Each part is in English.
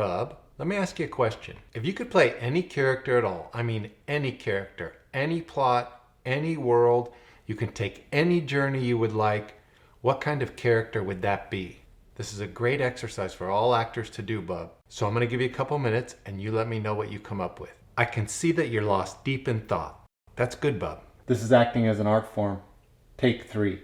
Bub, let me ask you a question. If you could play any character at all, I mean any character, any plot, any world, you can take any journey you would like, what kind of character would that be? This is a great exercise for all actors to do, Bub. So I'm going to give you a couple minutes and you let me know what you come up with. I can see that you're lost deep in thought. That's good, Bub. This is acting as an art form. Take 3.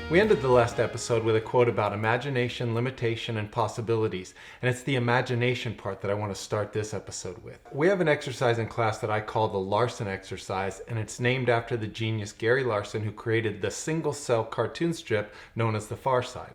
We ended the last episode with a quote about imagination, limitation, and possibilities, and it's the imagination part that I want to start this episode with. We have an exercise in class that I call the Larson exercise, and it's named after the genius Gary Larson, who created the single-cell cartoon strip known as The Far Side.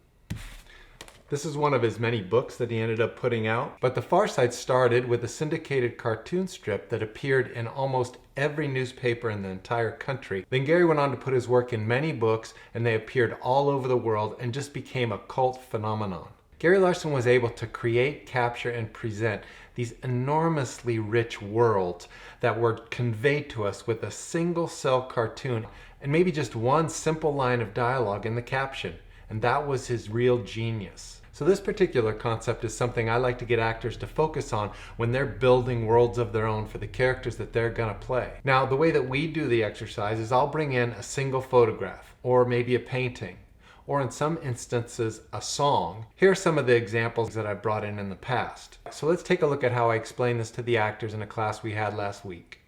This is one of his many books that he ended up putting out, but The Far Side started with a syndicated cartoon strip that appeared in almost every newspaper in the entire country. Then Gary went on to put his work in many books, and they appeared all over the world and just became a cult phenomenon. Gary Larson was able to create, capture, and present these enormously rich worlds that were conveyed to us with a single-cell cartoon and maybe just one simple line of dialogue in the caption. And that was his real genius. So this particular concept is something I like to get actors to focus on when they're building worlds of their own for the characters that they're gonna play. Now, the way that we do the exercise is I'll bring in a single photograph, or maybe a painting, or in some instances, a song. Here are some of the examples that I've brought in the past. So let's take a look at how I explained this to the actors in a class we had last week.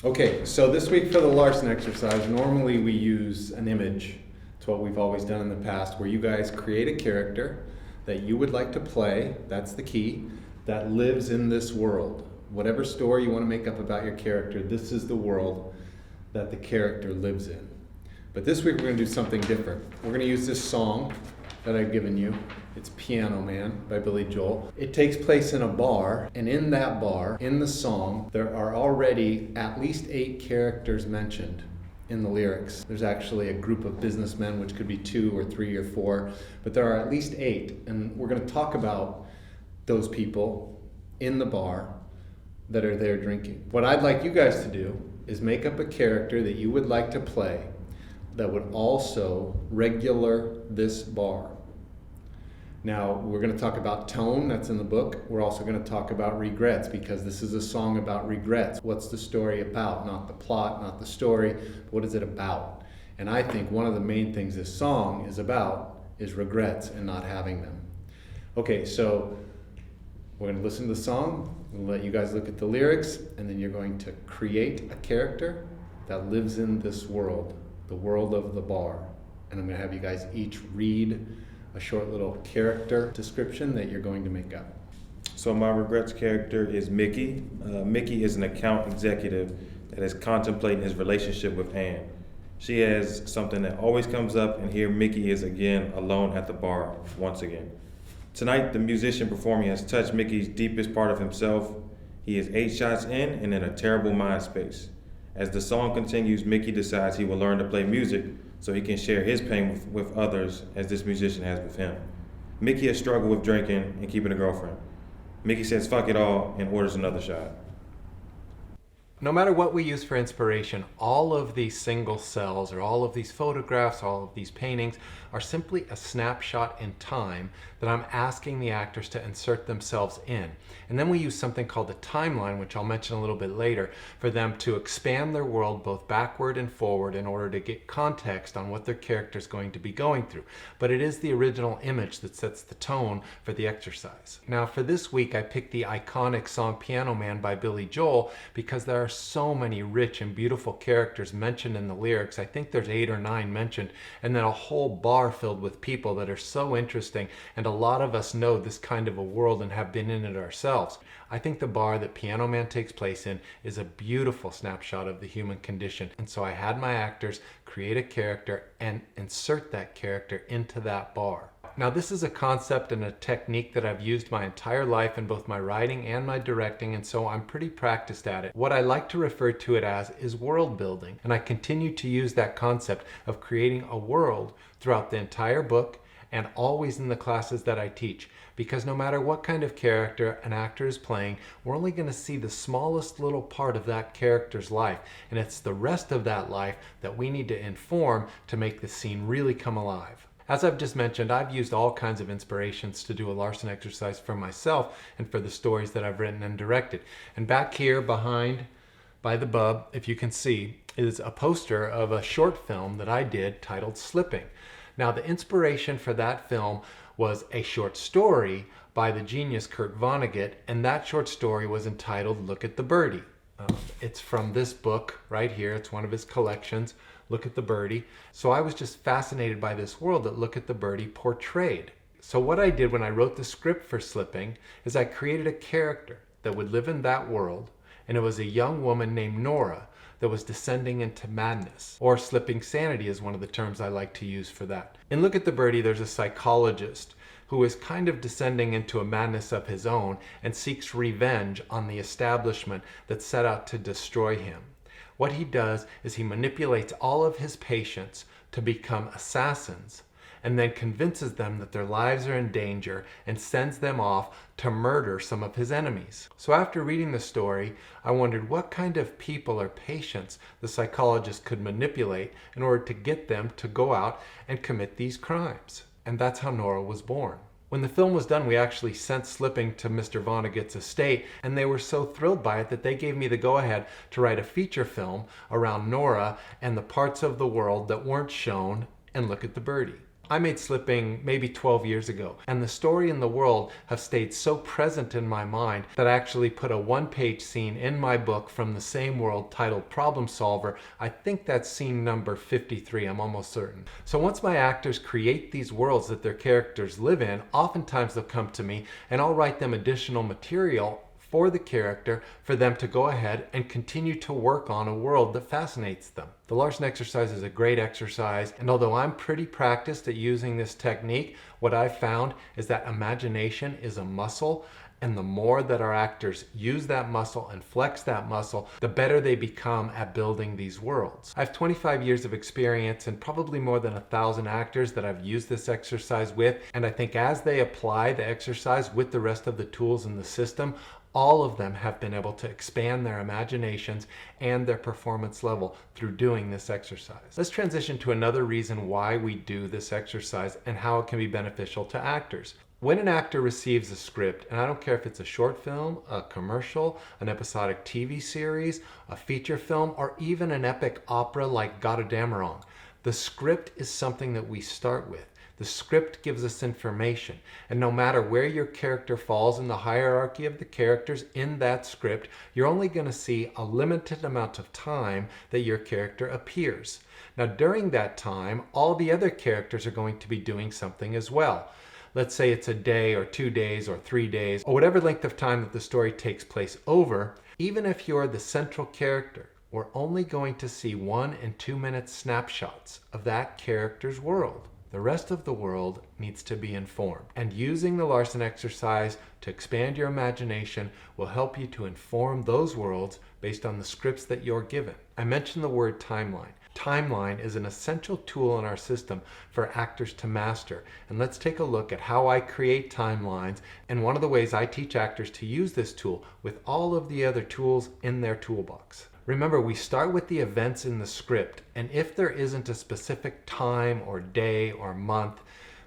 Okay, so this week for the Larson exercise, normally we use an image. It's what we've always done in the past, where you guys create a character that you would like to play, that's the key, that lives in this world. Whatever story you want to make up about your character, this is the world that the character lives in. But this week we're going to do something different. We're going to use this song that I've given you. It's Piano Man by Billy Joel. It takes place in a bar, and in that bar, in the song, there are already at least 8 characters mentioned in the lyrics. There's actually a group of businessmen, which could be 2 or 3 or 4, but there are at least 8, and we're going to talk about those people in the bar that are there drinking. What I'd like you guys to do is make up a character that you would like to play that would also regular this bar. Now, we're going to talk about tone, that's in the book. We're also going to talk about regrets, because this is a song about regrets. What's the story about? Not the plot, not the story, but what is it about? And I think one of the main things this song is about is regrets and not having them. Okay, so we're going to listen to the song, we'll let you guys look at the lyrics, and then you're going to create a character that lives in this world, the world of the bar. And I'm going to have you guys each read a short little character description that you're going to make up. So my regrets character is Mickey. Mickey is an account executive that is contemplating his relationship with Anne. She has something that always comes up, and here Mickey is again alone at the bar once again. Tonight, the musician performing has touched Mickey's deepest part of himself. He is 8 shots in and in a terrible mind space. As the song continues, Mickey decides he will learn to play music so he can share his pain with others, as this musician has with him. Mickey has struggled with drinking and keeping a girlfriend. Mickey says fuck it all and orders another shot. No matter what we use for inspiration, all of these single cells, or all of these photographs, all of these paintings, are simply a snapshot in time that I'm asking the actors to insert themselves in. And then we use something called the timeline, which I'll mention a little bit later, for them to expand their world both backward and forward in order to get context on what their character is going to be going through. But it is the original image that sets the tone for the exercise. Now, for this week, I picked the iconic song Piano Man by Billy Joel because there are so many rich and beautiful characters mentioned in the lyrics. I think there's 8 or 9 mentioned, and then a whole bar filled with people that are so interesting, and a lot of us know this kind of a world and have been in it ourselves. I think the bar that Piano Man takes place in is a beautiful snapshot of the human condition, and so I had my actors create a character and insert that character into that bar. Now, this is a concept and a technique that I've used my entire life in both my writing and my directing, and so I'm pretty practiced at it. What I like to refer to it as is world building, and I continue to use that concept of creating a world throughout the entire book and always in the classes that I teach, because no matter what kind of character an actor is playing, we're only going to see the smallest little part of that character's life, and it's the rest of that life that we need to inform to make the scene really come alive. As I've just mentioned, I've used all kinds of inspirations to do a Larson exercise for myself and for the stories that I've written and directed. And back here behind, by the bub, if you can see, is a poster of a short film that I did titled Slipping. Now, the inspiration for that film was a short story by the genius Kurt Vonnegut, and that short story was entitled Look at the Birdie. It's from this book right here. It's one of his collections, Look at the Birdie. So I was just fascinated by this world that Look at the Birdie portrayed. So what I did when I wrote the script for Slipping is I created a character that would live in that world, and it was a young woman named Nora that was descending into madness, or slipping sanity is one of the terms I like to use for that. In Look at the Birdie, there's a psychologist who is kind of descending into a madness of his own and seeks revenge on the establishment that set out to destroy him. What he does is he manipulates all of his patients to become assassins, and then convinces them that their lives are in danger and sends them off to murder some of his enemies. So after reading the story, I wondered what kind of people or patients the psychologist could manipulate in order to get them to go out and commit these crimes. And that's how Nora was born. When the film was done, we actually sent Slipping to Mr. Vonnegut's estate, and they were so thrilled by it that they gave me the go-ahead to write a feature film around Nora and the parts of the world that weren't shown in Look at the Birdie. I made Slipping maybe 12 years ago, and the story and the world have stayed so present in my mind that I actually put a one-page scene in my book from the same world titled Problem Solver. I think that's scene number 53, I'm almost certain. So once my actors create these worlds that their characters live in, oftentimes they'll come to me and I'll write them additional material for the character for them to go ahead and continue to work on a world that fascinates them. The Larson exercise is a great exercise, and although I'm pretty practiced at using this technique, what I've found is that imagination is a muscle, and the more that our actors use that muscle and flex that muscle, the better they become at building these worlds. I have 25 years of experience and probably more than 1,000 actors that I've used this exercise with, and I think as they apply the exercise with the rest of the tools in the system, all of them have been able to expand their imaginations and their performance level through doing this exercise. Let's transition to another reason why we do this exercise and how it can be beneficial to actors. When an actor receives a script, and I don't care if it's a short film, a commercial, an episodic TV series, a feature film, or even an epic opera like Gotterdammerung, the script is something that we start with. The script gives us information, and no matter where your character falls in the hierarchy of the characters in that script, you're only going to see a limited amount of time that your character appears. Now, during that time, all the other characters are going to be doing something as well. Let's say it's a day or 2 days or 3 days, or whatever length of time that the story takes place over. Even if you're the central character, we're only going to see 1 and 2 minute snapshots of that character's world. The rest of the world needs to be informed. And using the Larson exercise to expand your imagination will help you to inform those worlds based on the scripts that you're given. I mentioned the word timeline. Timeline is an essential tool in our system for actors to master. And let's take a look at how I create timelines and one of the ways I teach actors to use this tool with all of the other tools in their toolbox. Remember, we start with the events in the script, and if there isn't a specific time or day or month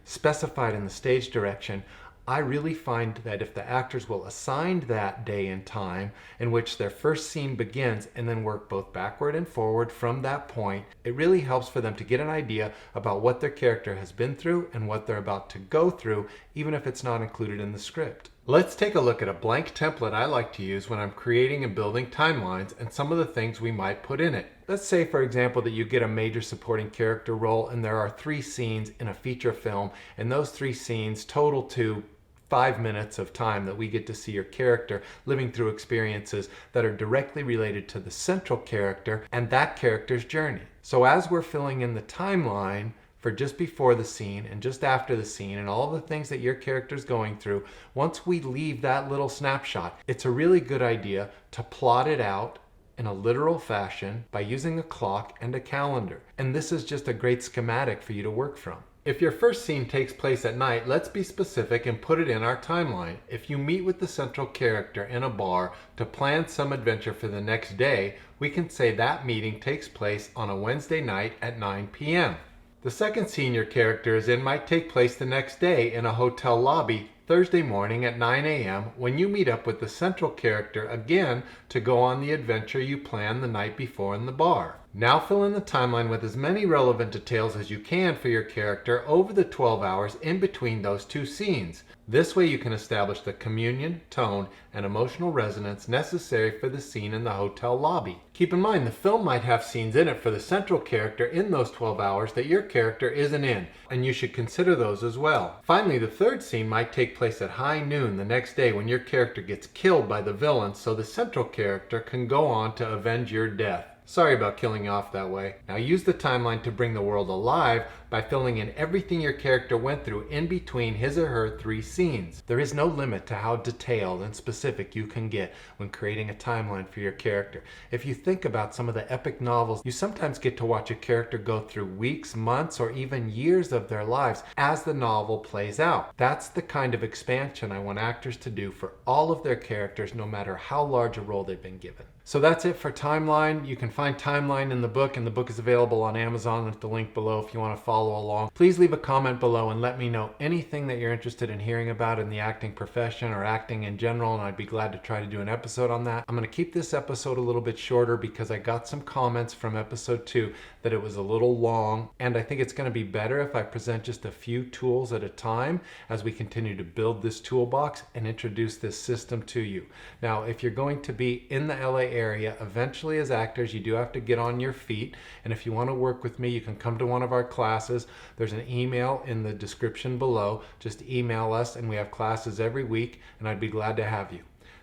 specified in the stage direction, I really find that if the actors will assign that day and time in which their first scene begins and then work both backward and forward from that point, it really helps for them to get an idea about what their character has been through and what they're about to go through, even if it's not included in the script. Let's take a look at a blank template I like to use when I'm creating and building timelines and some of the things we might put in it. Let's say, for example, that you get a major supporting character role and there are 3 scenes in a feature film, and those 3 scenes total to 5 minutes of time that we get to see your character living through experiences that are directly related to the central character and that character's journey. So as we're filling in the timeline for just before the scene and just after the scene and all the things that your character's going through, once we leave that little snapshot, it's a really good idea to plot it out in a literal fashion by using a clock and a calendar. And this is just a great schematic for you to work from. If your first scene takes place at night, let's be specific and put it in our timeline. If you meet with the central character in a bar to plan some adventure for the next day, we can say that meeting takes place on a Wednesday night at 9 p.m. The second scene your character is in might take place the next day in a hotel lobby Thursday morning at 9 a.m. when you meet up with the central character again to go on the adventure you planned the night before in the bar. Now fill in the timeline with as many relevant details as you can for your character over the 12 hours in between those two scenes. This way you can establish the communion, tone, and emotional resonance necessary for the scene in the hotel lobby. Keep in mind the film might have scenes in it for the central character in those 12 hours that your character isn't in, and you should consider those as well. Finally, the third scene might take place at high noon the next day when your character gets killed by the villain, so the central character can go on to avenge your death. Sorry about killing you off that way. Now use the timeline to bring the world alive by filling in everything your character went through in between his or her 3 scenes. There is no limit to how detailed and specific you can get when creating a timeline for your character. If you think about some of the epic novels, you sometimes get to watch a character go through weeks, months, or even years of their lives as the novel plays out. That's the kind of expansion I want actors to do for all of their characters, no matter how large a role they've been given. So that's it for Timeline. You can find Timeline in the book, and the book is available on Amazon with the link below if you want to follow along. Please leave a comment below and let me know anything that you're interested in hearing about in the acting profession or acting in general, and I'd be glad to try to do an episode on that. I'm going to keep this episode a little bit shorter because I got some comments from episode 2 that it was a little long, and I think it's going to be better if I present just a few tools at a time as we continue to build this toolbox and introduce this system to you. Now, if you're going to be in the LA area, eventually as actors, you do have to get on your feet, and if you want to work with me, you can come to one of our classes. There's an email in the description below. Just email us, and we have classes every week, and I'd be glad to have you.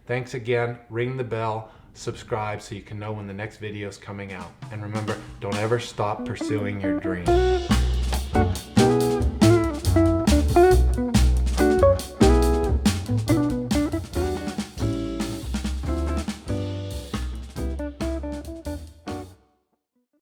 Thanks again. Ring the bell, subscribe so you can know when the next video is coming out. And remember, don't ever stop pursuing your dream.